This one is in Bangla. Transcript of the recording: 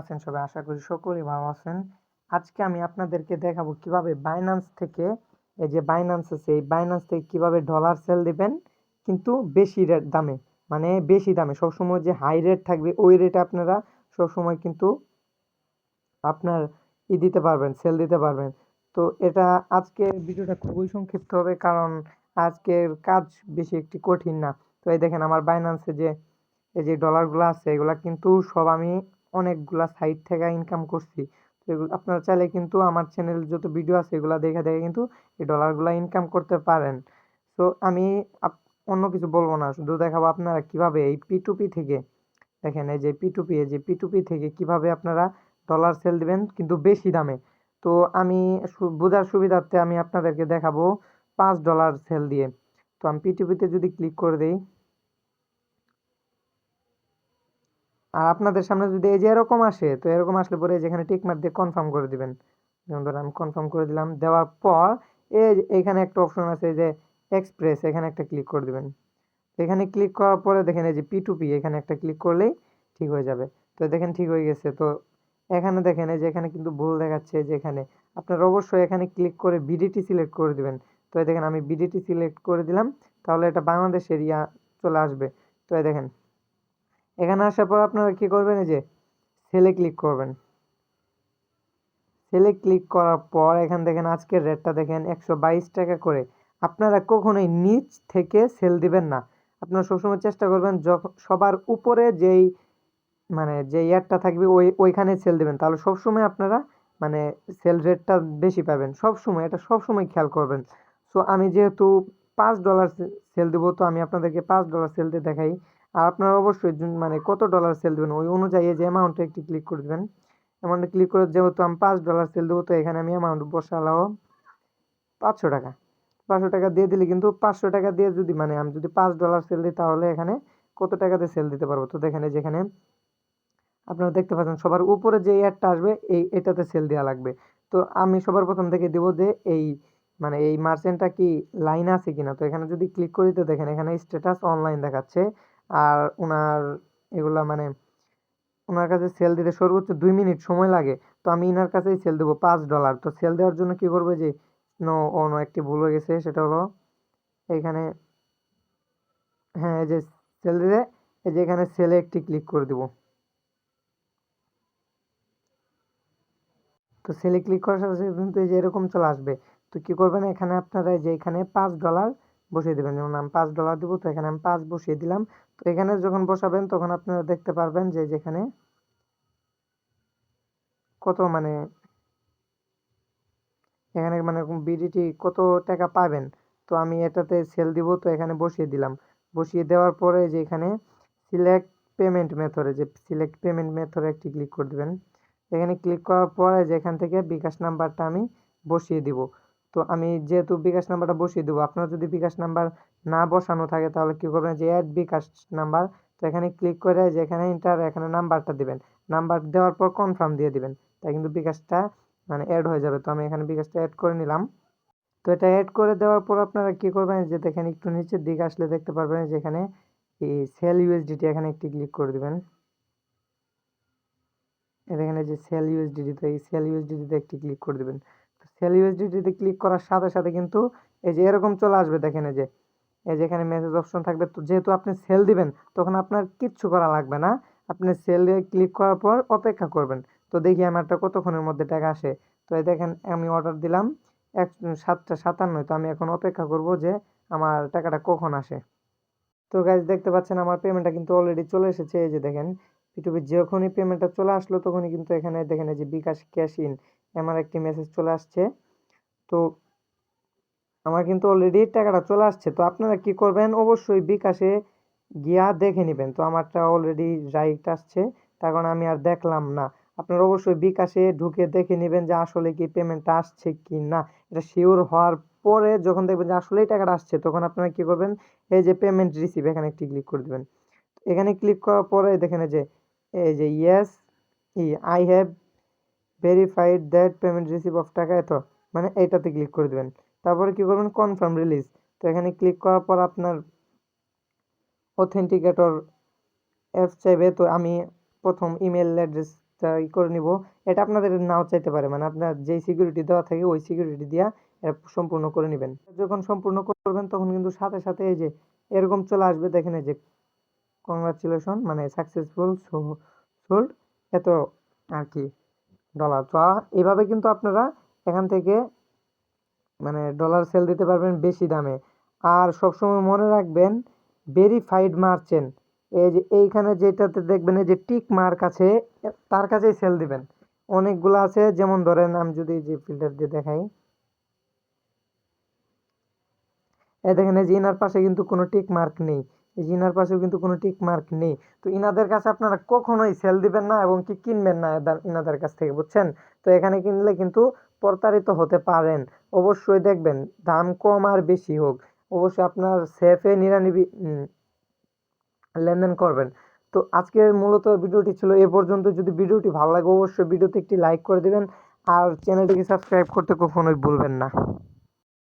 আছেন সবাই? আশা করি সকলেই ভালো আছেন। আজকে আমি আপনাদেরকে দেখাবো কিভাবে Binance থেকে এই যে Binance আছে, এই Binance থেকে কিভাবে ডলার সেল দিবেন কিন্তু বেশি দামে। মানে বেশি দামে। সবসময় যে হাই রেট থাকবে ওই রেটে আপনারা সবসময় কিন্তু আপনার দিতে পারবেন, সেল দিতে পারবেন। তো এটা আজকের ভিডিওটা খুবই সংক্ষিপ্ত হবে কারণ আজকের কাজ বেশি একটি কঠিন না। তো এই দেখেন আমার Binance এ যে এই যে ডলারগুলো আছে এগুলা কিন্তু সব আমি অনেকগুলা সাইট থেকে ইনকাম করছি। তো এগুলো আপনারা চাইলে কিন্তু আমার চ্যানেলে যত ভিডিও আছে এগুলা দেখে দেখে কিন্তু এই ডলারগুলা ইনকাম করতে পারেন। তো আমি অন্য কিছু বলবো না, শুধু দেখাবো আপনারা কিভাবে এই P2P থেকে দেখেন এই যে P2P থেকে কিভাবে আপনারা ডলার সেল দিবেন কিন্তু বেশি দামে। তো আমি বোঝার সুবিধার্থে আমি আপনাদেরকে দেখাবো $5 সেল দিয়ে। তো আমি P2P তে যদি ক্লিক করে দেই আর আপনাদের সামনে যদি এই যে এরকম আসে, তো এরকম আসলে পরে যেখানে টিক মার্ক দিয়ে কনফার্ম করে দিবেন। যেমন ধরেন আমি কনফার্ম করে দিলাম, দেওয়ার পর এইখানে একটা অপশন আছে যে এক্সপ্রেস, এখানে একটা ক্লিক করে দিবেন। এখানে ক্লিক করার পরে দেখেন এই যে P2P এখানে একটা ক্লিক করলেই ঠিক হয়ে যাবে। তো দেখেন ঠিক হয়ে গেছে। তো এখানে দেখেন এই যে এখানে কিন্তু ভুল দেখাচ্ছে, যে এখানে আপনারা অবশ্যই এখানে ক্লিক করে বিডিটি সিলেক্ট করে দিবেন। তো এই দেখেন আমি বিডিটি সিলেক্ট করে দিলাম, তাহলে এটা বাংলাদেশের চলে আসবে। তো এই দেখেন এখানে আসার পর আপনারা কি করবেন, এই যে সেলে ক্লিক করবেন। সেলে ক্লিক করার পর এখান দেখেন আজকের রেটটা দেখেন 122 টাকা করে। আপনারা কখনোই নিচ থেকে সেল দিবেন না। আপনারা সবসময় চেষ্টা করবেন যখন সবার উপরে যেই মানে যে ইয়ারটা থাকবে ওইখানে সেল দিবেন, তাহলে সবসময় আপনারা মানে সেল রেটটা বেশি পাবেন সবসময়, এটা সবসময় খেয়াল করবেন। সো আমি যেহেতু $5 সেল দিব, তো আমি আপনাদেরকে $5 সেল দিয়ে দেখাই। আর আপনারা অবশ্যই মানে কত ডলার সেল দিবেন ওই অনুযায়ী যে অ্যামাউন্টে একটি ক্লিক করে দিবেন। অ্যামাউন্টে ক্লিক করে যেহেতু আমি $5 সেল দেবো, তো এখানে আমি অ্যামাউন্ট বসালাম 500 টাকা। 500 টাকা দিয়ে দিলে কিন্তু 500 টাকা দিয়ে যদি মানে আমি যদি $5 সেল দিই তাহলে এখানে কত টাকাতে সেল দিতে পারবো। তো দেখেন যেখানে আপনারা দেখতে পাচ্ছেন সবার উপরে যে অ্যাডটা আসবে এটাতে সেল দেওয়া লাগবে। তো আমি সবার প্রথম থেকে দিব যে এই মানে এই মার্চেন্টটা কি লাইন আছে কিনা। তো এখানে যদি ক্লিক করি তো দেখেন এখানে স্ট্যাটাস অনলাইন দেখাচ্ছে। আর উনার এগুলা মানে উনার কাছে সেল দিতে সর্বোচ্চ 2 মিনিট সময় লাগে। তো আমি ইনার কাছেই সেল দেবো $5। তো সেল দেওয়ার জন্য কি করবো, যে অন্য একটি ভুল হয়ে গেছে, সেটা হলো এখানে হ্যাঁ এই যে সেল দিলে এই যে এখানে সেলে একটি ক্লিক করে দিব। তো সেলে ক্লিক করার সাথে সাথে কিন্তু এই যে এরকম চলে আসবে। তো কি করবেন, এখানে আপনারা এই যে এখানে $5 বসিয়ে দিবেন। যেমন আমি $5 দিব, তো এখানে আমি 5 বসিয়ে দিলাম। তো এখানে যখন বসাবেন তখন আপনারা দেখতে পারবেন যে যেখানে কত মানে এখানে মানে বিডিটি কত টাকা পাবেন। তো আমি এটাতে সেল দিব, তো এখানে বসিয়ে দিলাম। বসিয়ে দেওয়ার পরে যে এখানে সিলেক্ট পেমেন্ট মেথডে যে সিলেক্ট পেমেন্ট মেথডে একটি ক্লিক করে দিবেন। এখানে ক্লিক করার পরে যে এখান থেকে বিকাশ নাম্বারটা আমি বসিয়ে দিব। তো আমি যেহেতু বিকাশ নাম্বারটা বসিয়ে দেবো, আপনার যদি বিকাশ নাম্বার না বসানো থাকে তাহলে কি করবেন, যে অ্যাড বিকাশ নাম্বার। তো এখানে ক্লিক করে যে এখানে ইন্টার এখানে নাম্বারটা দিবেন। নাম্বার দেওয়ার পর কনফার্ম দিয়ে দিবেন, তাই কিন্তু বিকাশটা মানে এড হয়ে যাবে। তো আমি এখানে বিকাশটা এড করে নিলাম। তো এটা এড করে দেওয়ার পর আপনারা কি করবেন, যে দেখেন একটু নিচের দিকে আসলে দেখতে পারবেন যে এখানে এই সেল ইউএসডিটি এখানে একটি ক্লিক করে দিবেন। এখানে যে সেল ইউএসডিটি, তো এই সেল ইউএসডিটিতে একটি ক্লিক করে দিবেন। তো সেল ইউএসডিটিতে ক্লিক করার সাথে সাথে কিন্তু এই যে এরকম চলে আসবে, দেখেন এই যে এখানে মেসেজ অপশন থাকবে। তো যেহেতু আপনি সেল দিবেন তখন আপনার কিচ্ছু করা লাগবে না, আপনি সেলে ক্লিক করার পর অপেক্ষা করবেন। তো দেখি আমারটা কতক্ষণের মধ্যে টাকা আসে। তো এই দেখেন আমি অর্ডার দিলাম 7:57। তো আমি এখন অপেক্ষা করব যে আমার টাকাটা কখন আসে। তো গাইজ দেখতে পাচ্ছেন আমার পেমেন্টটা কিন্তু অলরেডি চলে এসেছে। এই যে দেখেন P2P যখনই পেমেন্টটা চলে আসলো তখনই কিন্তু এখানে দেখেন এই যে বিকাশ ক্যাশ ইন আমার একটি মেসেজ চলে আসছে। তো আমার কিন্তু অলরেডি টাকাটা চলে আসছে। তো আপনারা কি করবেন, অবশ্যই বিকাশে গিয়া দেখে নেবেন। তো আমারটা অলরেডি রাইট আসছে, তার কারণে আমি আর দেখলাম না। আপনারা অবশ্যই বিকাশে ঢুকে দেখে নেবেন যে আসলে কি পেমেন্টটা আসছে কি না। এটা শিওর হওয়ার পরে যখন দেখবেন যে আসলেই টাকাটা আসছে, তখন আপনারা কি করবেন, এই যে পেমেন্ট রিসিভ এখানে একটি ক্লিক করে দিবেন। এখানে ক্লিক করার পরে দেখেন এই যে yes I have verified that payment receive of টাকা এত, মানে এইটাতে ক্লিক করে দিবেন। তারপরে কি করবেন, কনফার্ম রিলিজ। তো এখানে ক্লিক করার পর আপনার অথেন্টিকেটর অ্যাপস চাইবে। তো আমি প্রথম ইমেল অ্যাড্রেস করে নিব। এটা আপনাদের নাও চাইতে পারে, মানে আপনার যেই সিকিউরিটি দেওয়া থাকে ওই সিকিউরিটি দিয়া এটা সম্পূর্ণ করে নেবেন। যখন সম্পূর্ণ করবেন তখন কিন্তু সাথে সাথে এই যে এরকম চলে আসবে, দেখেন এই যে কংগ্রাচুলেশন মানে সাকসেসফুল সোল্ড এত আর কি ডলার। তো এভাবে কিন্তু আপনারা এখান থেকে মানে ডলার সেল দিতে পারবেন বেশি দামে। আর সবসময় মনে রাখবেন ভেরিফাইড মার্চেন্ট, এই যে এইখানে যেটাতে দেখবেন এই যে টিক মার্ক আছে তার কাছেই সেল দিবেন। অনেকগুলো আছে, যেমন ধরেন আমি যদি যে ফিল্টার দিয়ে দেখাই, এই দেখেন এই যে ইনার পাশে কিন্তু কোনো টিক মার্ক নেই, এই যে ইনার পাশেও কিন্তু কোনো টিক মার্ক নেই। তো ইনাদের কাছে আপনারা কখনোই সেল দিবেন না এবং কি কিনবেন না ইনাদের কাছ থেকে, বুঝছেন? তো এখানে কিনলে কিন্তু প্রতারিত হতে পারেন। অবশ্যই দেখবেন দাম কম আর বেশি হোক, অবশ্যই আপনার সেফে নিরানিবি লেনদেন করবেন। তো আজকের মূলত ভিডিওটি ছিল এ পর্যন্ত। যদি ভিডিওটি ভালো লাগে অবশ্যই ভিডিওতে একটি লাইক করে দিবেন আর চ্যানেলটিকে সাবস্ক্রাইব করতে কখনোই ভুলবেন না।